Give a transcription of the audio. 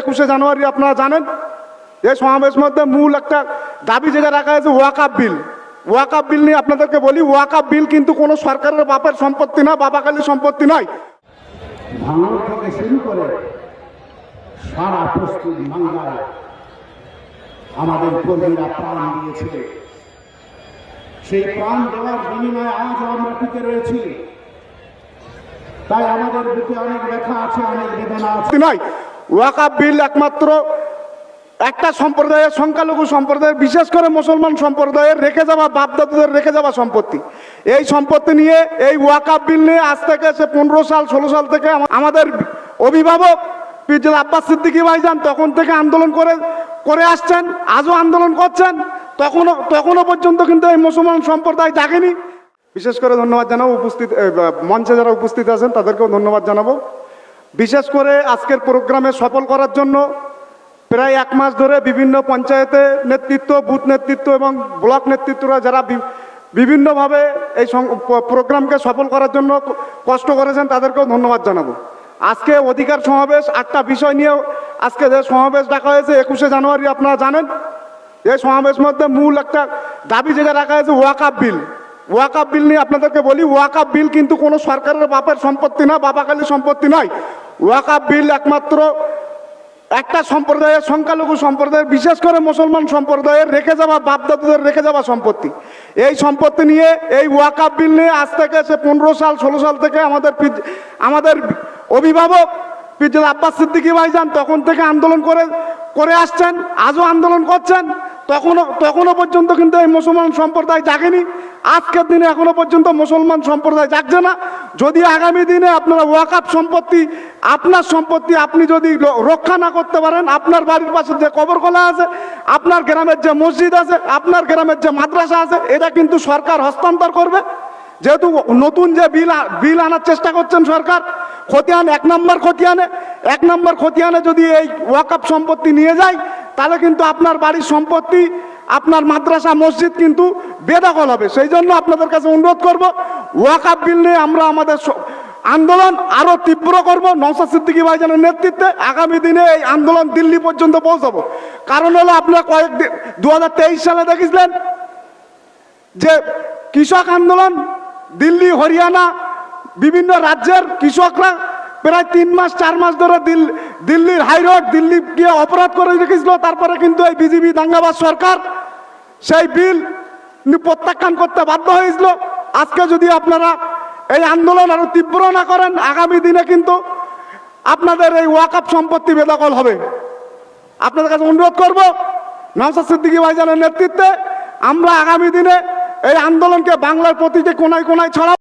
21শে জানুয়ারি আপনারা জানেন এই সমাবেশ মধ্যে মূল একটা দাবি যেটা রাখা হয়েছে ওয়াকআপ বিল। ওয়াকআপ বিল নিয়ে আপনাদেরকে বলি, ওয়াকআপ বিল কিন্তু কোনো সরকারের বাপের সম্পত্তি না, বাবাকালীর সম্পত্তি নয়। ভাঙন থেকে শুরু করে সারা পশ্চিম বাংলায় আমাদের কর্মীরা প্রাণ দিয়েছে। সেই প্রাণ দেওয়ার বিনিময়ে আজ আমরা টিকে রয়েছি। তাই আমাদের বুকে অনেক ব্যথা আছে, অনেক বেদনা আছে। নয়, ওয়াকআপ বিল একমাত্র একটা সম্প্রদায়ের, সংখ্যালঘু সম্প্রদায়ের, বিশেষ করে মুসলমান সম্প্রদায়ের রেখে যাওয়া, বাপদাদাদের রেখে যাওয়া সম্পত্তি। এই সম্পত্তি নিয়ে এই ওয়াকআপ বিল নিয়ে আজ থেকে 15 সাল 16 সাল থেকে আমাদের অভিভাবক পীর আব্বাস সিদ্দিকী ভাইজান তখন থেকে আন্দোলন করে আসছেন, আজও আন্দোলন করছেন। তখনও পর্যন্ত কিন্তু এই মুসলমান সম্প্রদায় জাগেনি। বিশেষ করে ধন্যবাদ জানাবো উপস্থিত মঞ্চে যারা উপস্থিত আছেন তাদেরকেও ধন্যবাদ জানাবো। বিশেষ করে আজকের প্রোগ্রামে সফল করার জন্য প্রায় 1 মাস ধরে বিভিন্ন পঞ্চায়েতে নেতৃত্ব, বুথ নেতৃত্ব এবং ব্লক নেতৃত্বরা যারা বিভিন্নভাবে এই প্রোগ্রামকে সফল করার জন্য কষ্ট করেছেন তাদেরকেও ধন্যবাদ জানাবো। আজকে অধিকার সমাবেশ 8টা বিষয় নিয়ে আজকে যে সমাবেশ ডাকা হয়েছে 21শে জানুয়ারি আপনারা জানেন এই সমাবেশ মধ্যে মূল একটা দাবি যেটা রাখা হয়েছে ওয়াকআপ বিল। ওয়াকআপ বিল নিয়ে আপনাদেরকে বলি, ওয়াকআপ বিল কিন্তু কোনো সরকারের বাপের সম্পত্তি না, বাবাকালীর সম্পত্তি নয়। ওয়াকআপ বিল একমাত্র একটা সম্প্রদায়ের, সংখ্যালঘু সম্প্রদায়ের, বিশেষ করে মুসলমান সম্প্রদায়ের রেখে যাওয়া, বাপদাদাদের রেখে যাওয়া সম্পত্তি। এই সম্পত্তি নিয়ে এই ওয়াকআপ বিল নিয়ে আজ থেকে 15 সাল 16 সাল থেকে আমাদের অভিভাবক পীর আব্বাস সিদ্দিকী ভাইজান তখন থেকে আন্দোলন করে আসছেন, আজও আন্দোলন করছেন। তখনও পর্যন্ত কিন্তু এই মুসলমান সম্প্রদায় জাগেনি। আজকের দিনে এখনো পর্যন্ত মুসলমান সম্প্রদায় জাগছে না। যদি আগামী দিনে আপনারা ওয়াকআপ সম্পত্তি, আপনার সম্পত্তি আপনি যদি রক্ষা না করতে পারেন, আপনার বাড়ির পাশে যে কবরখানা আছে, আপনার গ্রামের যে মসজিদ আছে, আপনার গ্রামের যে মাদ্রাসা আছে, এটা কিন্তু সরকার হস্তান্তর করবে। যেহেতু নতুন যে বিল আনার চেষ্টা করছেন সরকার, খতিয়ান 1 নম্বর খতিয়ানে যদি এই ওয়াকআপ সম্পত্তি নিয়ে যায় তাহলে কিন্তু আপনার বাড়ির সম্পত্তি, আপনার মাদ্রাসা মসজিদ কিন্তু বেদখল হবে। সেই জন্য আপনাদের কাছে অনুরোধ করব, ওয়াকআপ বিল নিয়ে আমরা আমাদের আন্দোলন আরো তীব্র করব। নওশাদ সিদ্দিকী ভাইজানের নেতৃত্বে আগামী দিনে এই আন্দোলন দিল্লি পর্যন্ত পৌঁছাবো। কারণ হলো আপনারা 2023 সালে দেখেছিলেন যে কৃষক আন্দোলন, দিল্লি, হরিয়ানা, বিভিন্ন রাজ্যের কৃষকরা প্রায় 3 মাস 4 মাস ধরে দিল্লির হাইরোড, দিল্লি গিয়ে অপরাধ করে রেখেছিল। তারপরে কিন্তু এই বিজেপি দাঙ্গাবাজ সরকার সেই বিল প্রত্যাখ্যান করতে বাধ্য হয়েছিল। আজকে যদি আপনারা এই আন্দোলন আরো তীব্র না করেন, আগামী দিনে কিন্তু আপনাদের এই ওয়াকআপ সম্পত্তি বেদখল হবে। আপনাদের কাছে অনুরোধ করব, নওশাদ সিদ্দিকী ভাইজানের নেতৃত্বে আমরা আগামী দিনে এই আন্দোলনকে বাংলার প্রতিটি কোনায় কোনায় ছড়াবো।